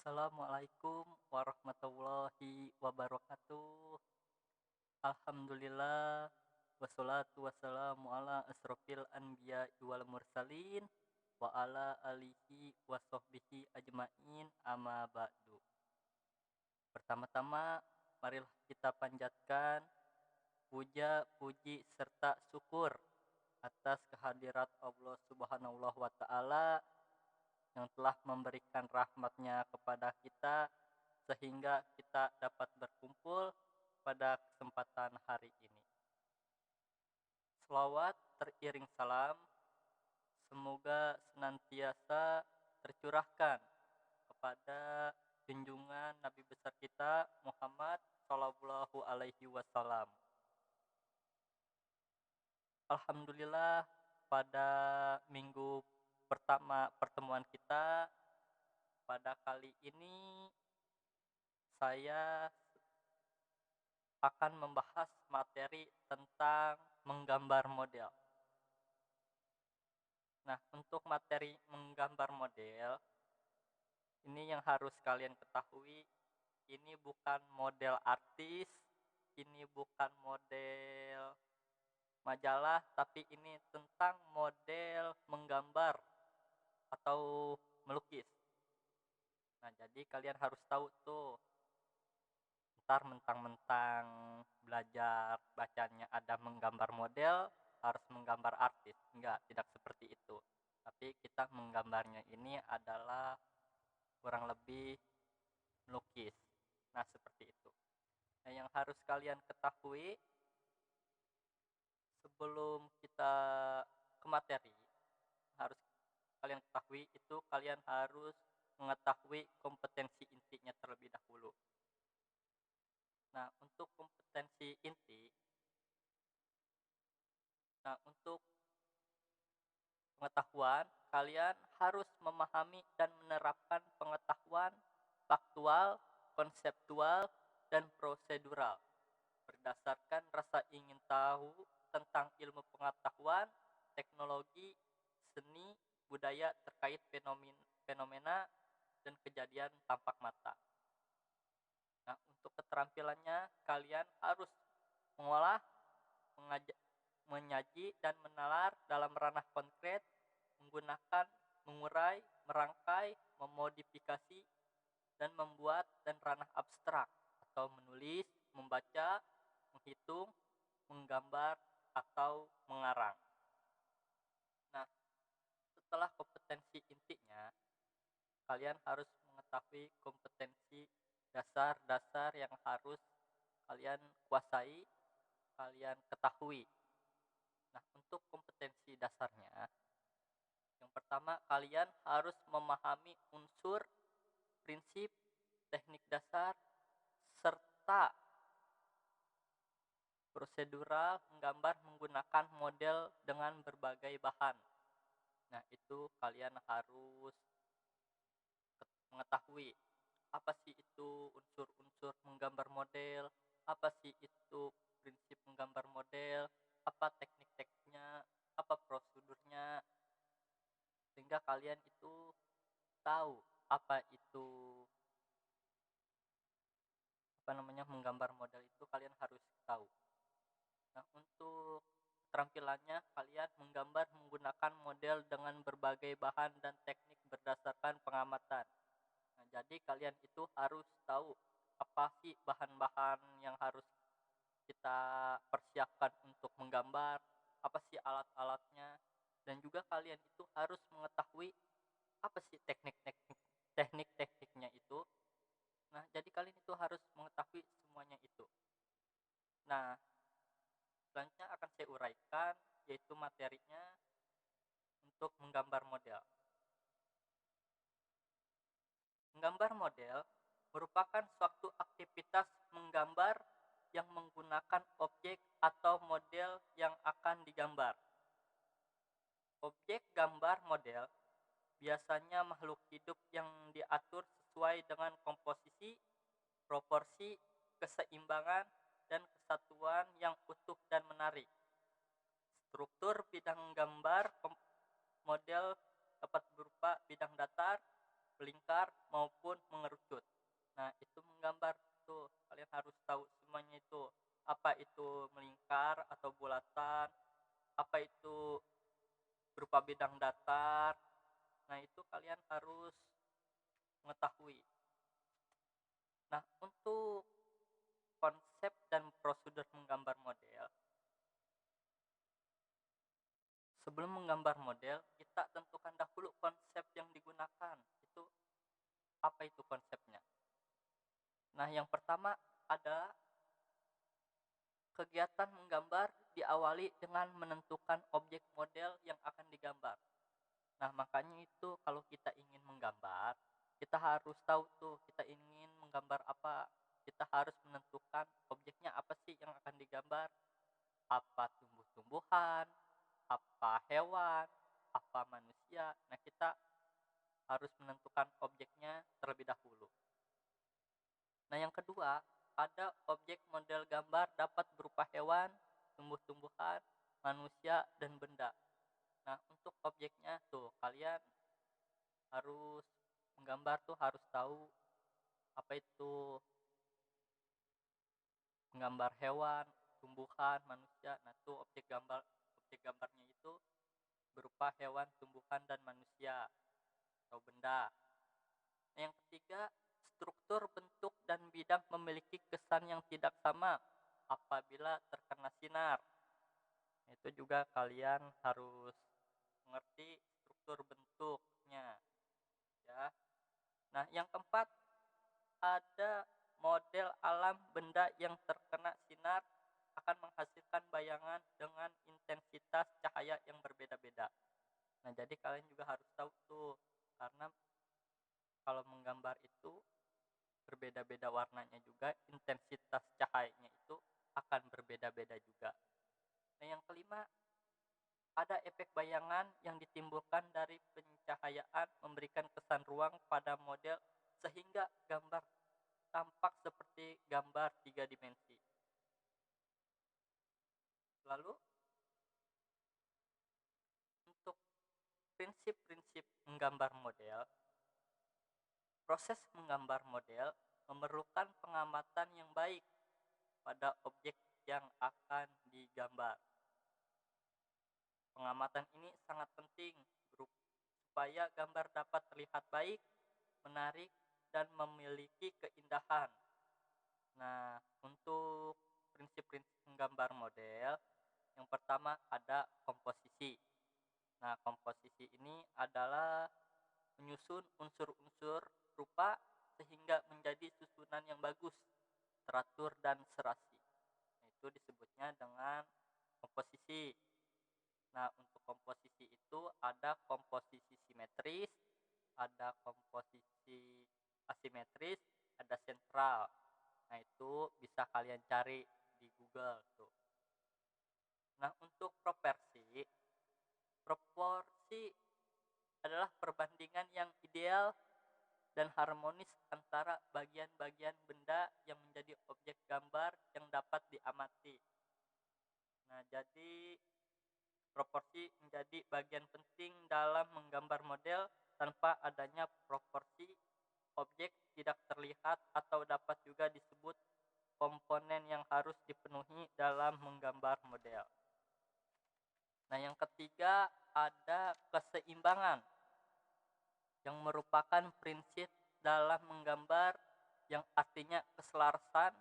Assalamualaikum warahmatullahi wabarakatuh. Alhamdulillah wassalatu wassalamu ala asrofil anbiya wal mursalin wa ala alihi wa sahbihi ajmain amma ba'du. Pertama-tama marilah kita panjatkan puja, puji serta syukur atas kehadirat Allah Subhanahu wa taala yang telah memberikan rahmatnya kepada kita sehingga kita dapat berkumpul pada kesempatan hari ini. Selawat teriring salam semoga senantiasa tercurahkan kepada junjungan Nabi besar kita Muhammad Shallallahu Alaihi Wasallam. Alhamdulillah pada minggu pertama pertemuan kita pada kali ini saya akan membahas materi tentang menggambar model. Nah, untuk materi menggambar model, ini yang harus kalian ketahui, ini bukan model artis, ini bukan model majalah, tapi ini tentang model menggambar atau melukis. Nah, jadi kalian harus tahu tuh, ntar mentang-mentang belajar bacanya ada menggambar model harus menggambar artis. Enggak, tidak seperti itu. Tapi kita menggambarnya ini adalah kurang lebih melukis. Nah, seperti itu. Nah, yang harus kalian ketahui sebelum kita ke materi, harus kalian ketahui itu kalian harus mengetahui kompetensi intinya terlebih dahulu. Nah, untuk kompetensi inti, untuk pengetahuan, kalian harus memahami dan menerapkan pengetahuan faktual, konseptual, dan prosedural berdasarkan rasa ingin tahu tentang ilmu pengetahuan, teknologi, seni, budaya terkait fenomena dan kejadian tampak mata. Nah, untuk keterampilannya, kalian harus mengolah, menyaji, dan menalar dalam ranah konkret, menggunakan, mengurai, merangkai, memodifikasi, dan membuat dan ranah abstrak atau menulis, membaca, menghitung, menggambar, atau mengarang. Nah, setelah kompetensi intinya, kalian harus mengetahui kompetensi dasar-dasar yang harus kalian kuasai, kalian ketahui. Nah, untuk kompetensi dasarnya, yang pertama kalian harus memahami unsur, prinsip, teknik dasar, serta prosedural menggambar menggunakan model dengan berbagai bahan. Nah, itu kalian harus mengetahui apa sih itu unsur-unsur menggambar model, apa sih itu prinsip menggambar model, apa teknik-tekniknya, apa prosedurnya, sehingga kalian itu tahu apa itu menggambar model itu kalian harus tahu. Nah, untuk keterampilannya kalian menggambar menggunakan model dengan berbagai bahan dan teknik berdasarkan pengamatan. Nah, jadi kalian itu harus tahu apa sih bahan-bahan yang harus kita persiapkan untuk menggambar, apa sih alat-alatnya, dan juga kalian itu harus mengetahui apa sih teknik-tekniknya itu. Nah, jadi kalian itu harus mengetahui semuanya itu. Nah, selanjutnya akan saya uraikan yaitu materinya untuk menggambar model. Menggambar model merupakan suatu aktivitas menggambar yang menggunakan objek atau model yang akan digambar. Objek gambar model biasanya makhluk hidup yang diatur sesuai dengan komposisi, proporsi, keseimbangan, dan kesatuan yang utuh dan menarik. Struktur bidang gambar model dapat berupa bidang datar, melingkar maupun mengerucut. Nah, itu menggambar tuh. Kalian harus tahu semuanya itu. Apa itu melingkar atau bulatan, apa itu berupa bidang datar. Nah, itu kalian harus mengetahui. Nah, untuk konsep dan prosedur menggambar model, sebelum menggambar model, kita tentukan dahulu konsep yang digunakan. Itu apa itu konsepnya? Nah, yang pertama ada kegiatan menggambar diawali dengan menentukan objek model yang akan digambar. Nah, makanya itu kalau kita ingin menggambar, kita harus tahu tuh kita ingin menggambar apa. Kita harus menentukan objeknya apa sih yang akan digambar. Apa tumbuh-tumbuhan, apa hewan, apa manusia. Nah, kita harus menentukan objeknya terlebih dahulu. Nah, yang kedua, ada objek model gambar dapat berupa hewan, tumbuh-tumbuhan, manusia, dan benda. Nah, untuk objeknya tuh kalian harus menggambar tuh harus tahu apa itu menggambar hewan, tumbuhan, manusia. Nah, tuh objek gambarnya itu berupa hewan, tumbuhan, dan manusia atau benda. Nah, yang ketiga, struktur, bentuk, dan bidang memiliki kesan yang tidak sama apabila terkena sinar. Itu juga kalian harus mengerti struktur bentuknya, ya. Nah, yang keempat, ada model alam benda yang terkena sinar akan menghasilkan bayangan dengan intensitas cahaya yang berbeda-beda. Nah, jadi kalian juga harus tahu tuh, karena kalau menggambar itu berbeda-beda warnanya juga, intensitas cahayanya itu akan berbeda-beda juga. Nah, yang kelima, ada efek bayangan yang ditimbulkan dari pencahayaan memberikan kesan ruang pada model sehingga gambar tampak seperti gambar 3 dimensi. Lalu, untuk prinsip-prinsip menggambar model, proses menggambar model memerlukan pengamatan yang baik pada objek yang akan digambar. Pengamatan ini sangat penting supaya gambar dapat terlihat baik, menarik, dan memiliki keindahan. Nah, untuk prinsip-prinsip menggambar model, yang pertama ada komposisi. Nah, komposisi ini adalah menyusun unsur-unsur rupa sehingga menjadi susunan yang bagus, teratur, dan serasi. Nah, itu disebutnya dengan komposisi. Nah, untuk komposisi itu ada komposisi simetris, ada komposisi asimetris, ada sentral. Nah, itu bisa kalian cari di Google tuh. Nah, untuk proporsi adalah perbandingan yang ideal dan harmonis antara bagian-bagian benda yang menjadi objek gambar yang dapat diamati. Nah, jadi proporsi menjadi bagian penting dalam menggambar model. Tanpa adanya proporsi, objek tidak terlihat atau dapat juga disebut komponen yang harus dipenuhi dalam menggambar model. Nah, yang ketiga ada keseimbangan yang merupakan prinsip dalam menggambar, yang artinya keselarasan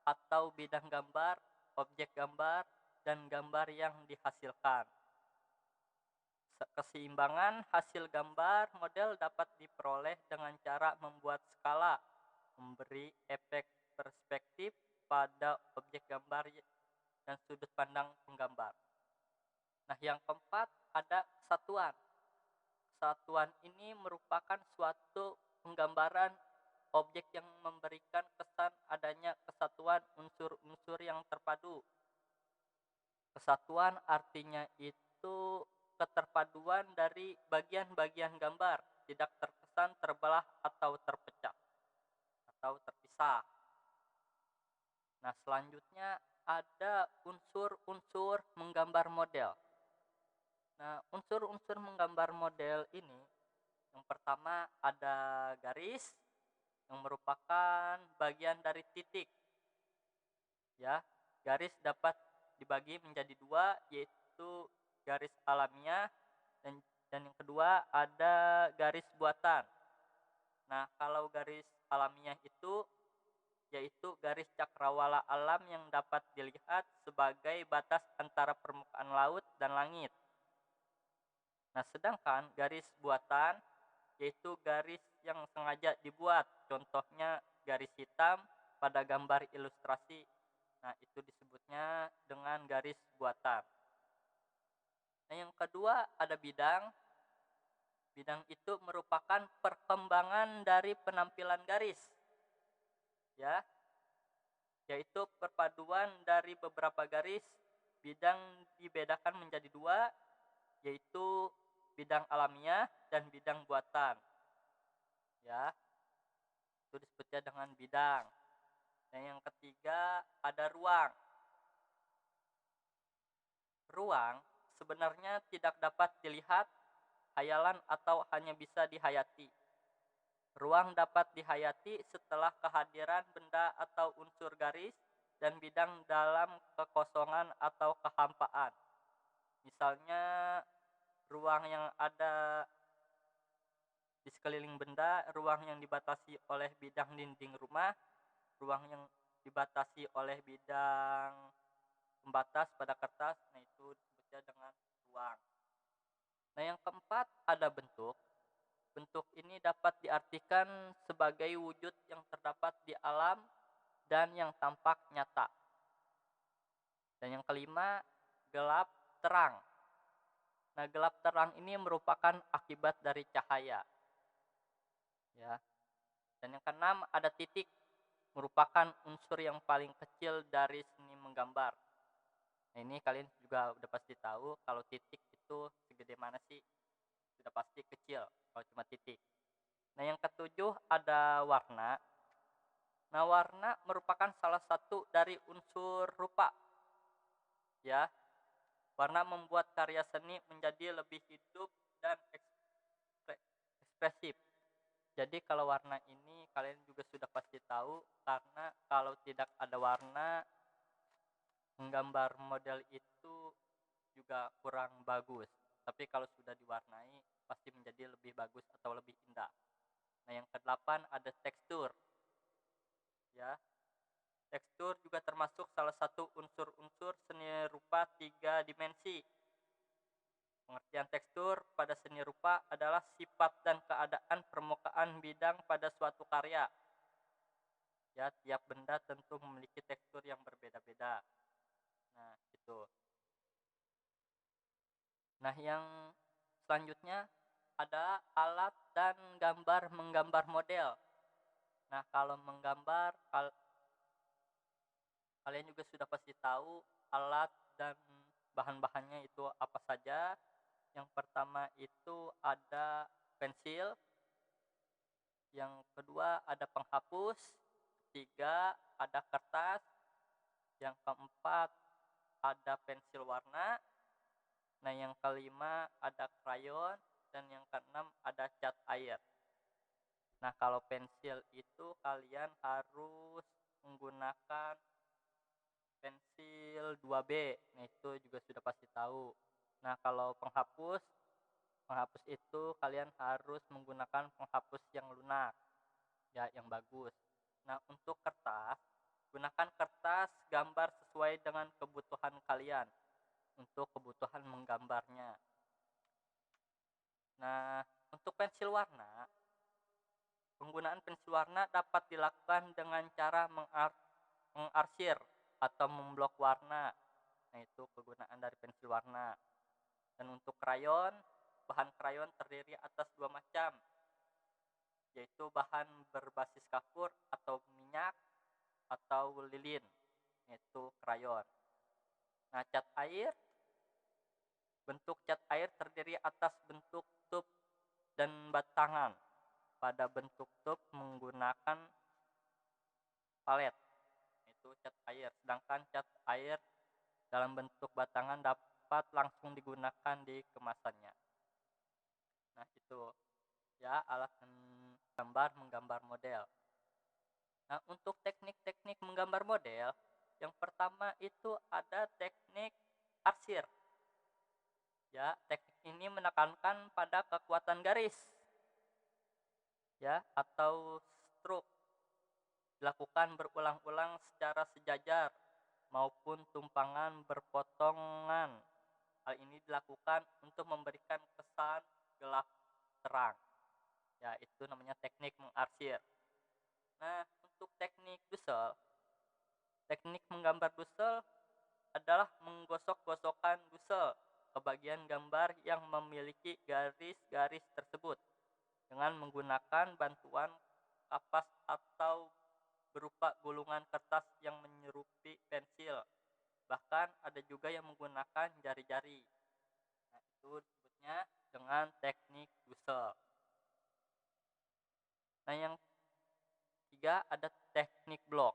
atau bidang gambar, objek gambar, dan gambar yang dihasilkan. Keseimbangan hasil gambar model dapat diperoleh dengan cara membuat skala, memberi efek perspektif pada objek gambar, dan sudut pandang penggambar. Nah, yang keempat ada kesatuan. Kesatuan ini merupakan suatu penggambaran objek yang memberikan kesan adanya kesatuan unsur-unsur yang terpadu. Kesatuan artinya itu keterpaduan dari bagian-bagian gambar, tidak terkesan terbelah atau terpecah atau terpisah. Nah, selanjutnya ada unsur-unsur menggambar model. Nah, unsur-unsur menggambar model ini Yang pertama ada garis yang merupakan bagian dari titik. Ya, garis dapat dibagi menjadi dua, yaitu garis alamiah dan yang kedua ada garis buatan. Nah, kalau garis alamiah itu yaitu garis cakrawala alam yang dapat dilihat sebagai batas antara permukaan laut dan langit. Nah, sedangkan garis buatan yaitu garis yang sengaja dibuat, contohnya garis hitam pada gambar ilustrasi. Nah, itu disebutnya dengan garis buatan. Nah, yang kedua ada bidang. Bidang itu merupakan perkembangan dari penampilan garis. Ya, yaitu perpaduan dari beberapa garis. Bidang dibedakan menjadi dua, yaitu bidang alamiah dan bidang buatan. Ya, itu disebutnya dengan bidang. Dan yang ketiga ada ruang. Ruang sebenarnya tidak dapat dilihat, hayalan atau hanya bisa dihayati. Ruang dapat dihayati setelah kehadiran benda atau unsur garis dan bidang dalam kekosongan atau kehampaan. Misalnya ruang yang ada di sekeliling benda, ruang yang dibatasi oleh bidang dinding rumah, ruang yang dibatasi oleh bidang pembatas pada kertas, nah itu disebutnya dengan ruang. Nah, yang keempat ada bentuk. Bentuk ini dapat diartikan sebagai wujud yang terdapat di alam dan yang tampak nyata. Dan yang kelima, gelap terang. Nah, gelap terang ini merupakan akibat dari cahaya. Ya. Dan yang keenam ada titik, merupakan unsur yang paling kecil dari seni menggambar. Nah, ini kalian juga udah pasti tahu kalau titik itu segede mana sih? Sudah pasti kecil kalau cuma titik. Nah, yang ketujuh ada warna. Nah, warna merupakan salah satu dari unsur rupa. Ya, warna membuat karya seni menjadi lebih hidup dan ekspresif. Jadi kalau warna ini kalian juga sudah pasti tahu, karena kalau tidak ada warna, menggambar model itu juga kurang bagus. Tapi kalau sudah diwarnai pasti menjadi lebih bagus atau lebih indah. Nah, yang kedelapan ada tekstur. Ya, tekstur juga termasuk salah satu unsur-unsur seni rupa 3 dimensi. Pengertian tekstur pada seni rupa adalah sifat dan keadaan permukaan bidang pada suatu karya. Ya, tiap benda tentu memiliki tekstur yang berbeda-beda. Nah, itu. Nah, yang selanjutnya ada alat dan gambar menggambar model. Nah, kalau menggambar, kalian juga sudah pasti tahu alat dan bahan-bahannya itu apa saja. Yang pertama itu ada pensil, yang kedua ada penghapus, ketiga ada kertas, yang keempat ada pensil warna, nah yang kelima ada krayon, dan yang keenam ada cat air. Nah, kalau pensil itu kalian harus menggunakan pensil 2B. Nah, itu juga sudah pasti tahu. Nah, kalau penghapus itu kalian harus menggunakan penghapus yang lunak, ya, yang bagus. Nah, untuk kertas, gunakan kertas gambar sesuai dengan kebutuhan kalian untuk kebutuhan menggambarnya. Nah, untuk pensil warna, penggunaan pensil warna dapat dilakukan dengan cara mengarsir atau memblok warna. Nah, itu kegunaan dari pensil warna. Dan untuk krayon, bahan krayon terdiri atas 2 macam, yaitu bahan berbasis kapur atau minyak atau lilin, yaitu krayon. Nah, cat air, bentuk cat air terdiri atas bentuk tub dan batangan. Pada bentuk tub menggunakan palet, yaitu cat air. Sedangkan cat air dalam bentuk batangan dapat langsung digunakan di kemasannya. Nah, itu. ya, alat menggambar model. Nah, untuk teknik-teknik menggambar model, yang pertama itu ada teknik arsir. Ya, teknik ini menekankan pada kekuatan garis, ya, atau stroke, dilakukan berulang-ulang secara sejajar maupun tumpangan berpotongan. Hal ini dilakukan untuk memberikan kesan gelap terang. Ya, itu namanya teknik mengarsir. Nah, untuk teknik menggambar dusel adalah menggosok-gosokkan dusel ke bagian gambar yang memiliki garis-garis tersebut dengan menggunakan bantuan kapas atau berupa gulungan kertas yang menyerupi pensil. Bahkan ada juga yang menggunakan jari-jari. Nah, itu disebutnya dengan teknik dusel. Nah, yang ketiga ada teknik blok.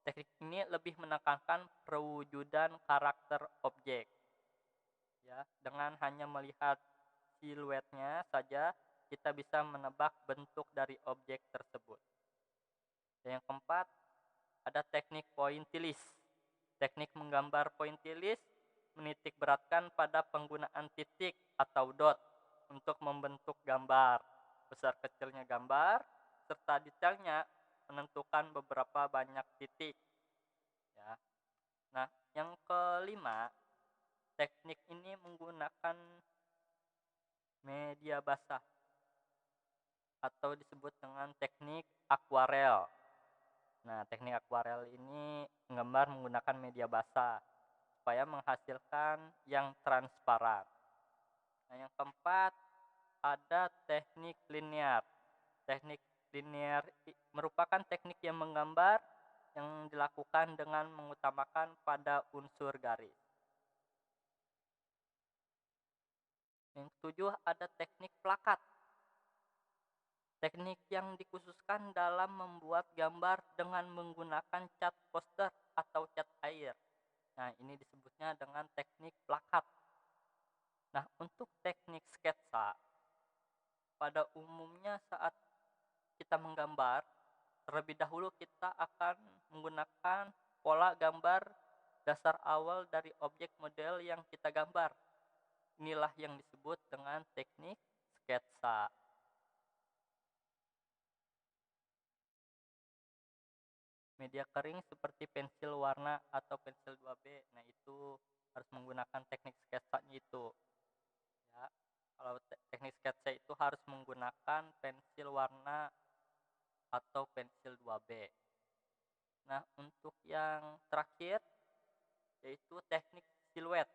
Teknik ini lebih menekankan perwujudan karakter objek. Ya, dengan hanya melihat siluetnya saja kita bisa menebak bentuk dari objek tersebut. Dan yang keempat ada teknik pointillis. Teknik menggambar pointillis menitik beratkan pada penggunaan titik atau dot untuk membentuk gambar. Besar kecilnya gambar serta detailnya menentukan beberapa banyak titik. Ya. Nah, yang kelima, teknik ini menggunakan media basah atau disebut dengan teknik akuarel. Nah, teknik akuarel ini menggambar menggunakan media basah supaya menghasilkan yang transparan. Nah, yang keempat ada teknik linear. Teknik linear merupakan teknik yang menggambar yang dilakukan dengan mengutamakan pada unsur garis. Yang ketujuh ada teknik plakat. Teknik yang dikhususkan dalam membuat gambar dengan menggunakan cat poster atau cat air. Nah, ini disebutnya dengan teknik plakat. Nah, untuk teknik sketsa, pada umumnya saat kita menggambar, terlebih dahulu kita akan menggunakan pola gambar dasar awal dari objek model yang kita gambar. Inilah yang disebut dengan teknik sketsa. Media kering seperti pensil warna atau pensil 2B, nah itu harus menggunakan teknik sketsanya itu. Ya, kalau teknik sketsa itu harus menggunakan pensil warna atau pensil 2B. Nah, untuk yang terakhir yaitu teknik siluet.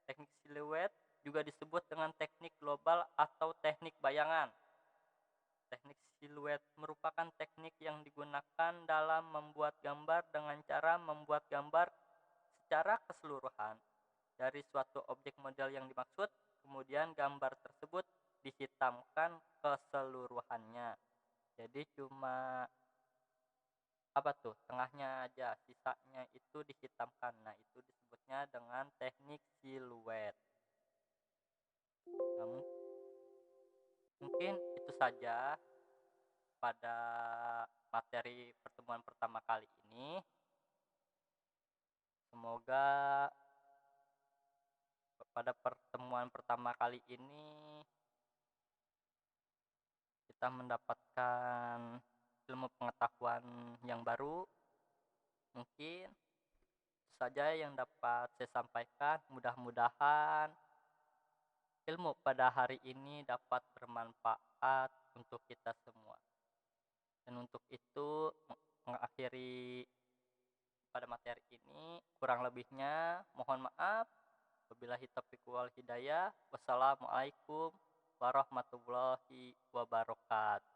Teknik siluet juga disebut dengan teknik global atau teknik bayangan. Teknik siluet merupakan teknik yang digunakan dalam membuat gambar dengan cara membuat gambar secara keseluruhan dari suatu objek model yang dimaksud, kemudian gambar tersebut dihitamkan keseluruhannya. Jadi cuma tengahnya aja, sisanya itu dihitamkan. Nah, itu disebutnya dengan teknik siluet. Nah, mungkin itu saja pada materi pertemuan pertama kali ini. Semoga pada pertemuan pertama kali ini kita mendapatkan ilmu pengetahuan yang baru. Mungkin itu saja yang dapat saya sampaikan. Mudah-mudahan ilmu pada hari ini dapat bermanfaat untuk kita semua. Dan untuk itu mengakhiri pada materi ini, kurang lebihnya mohon maaf. Wabillahi taufiq wal hidayah. Wassalamualaikum warahmatullahi wabarakatuh.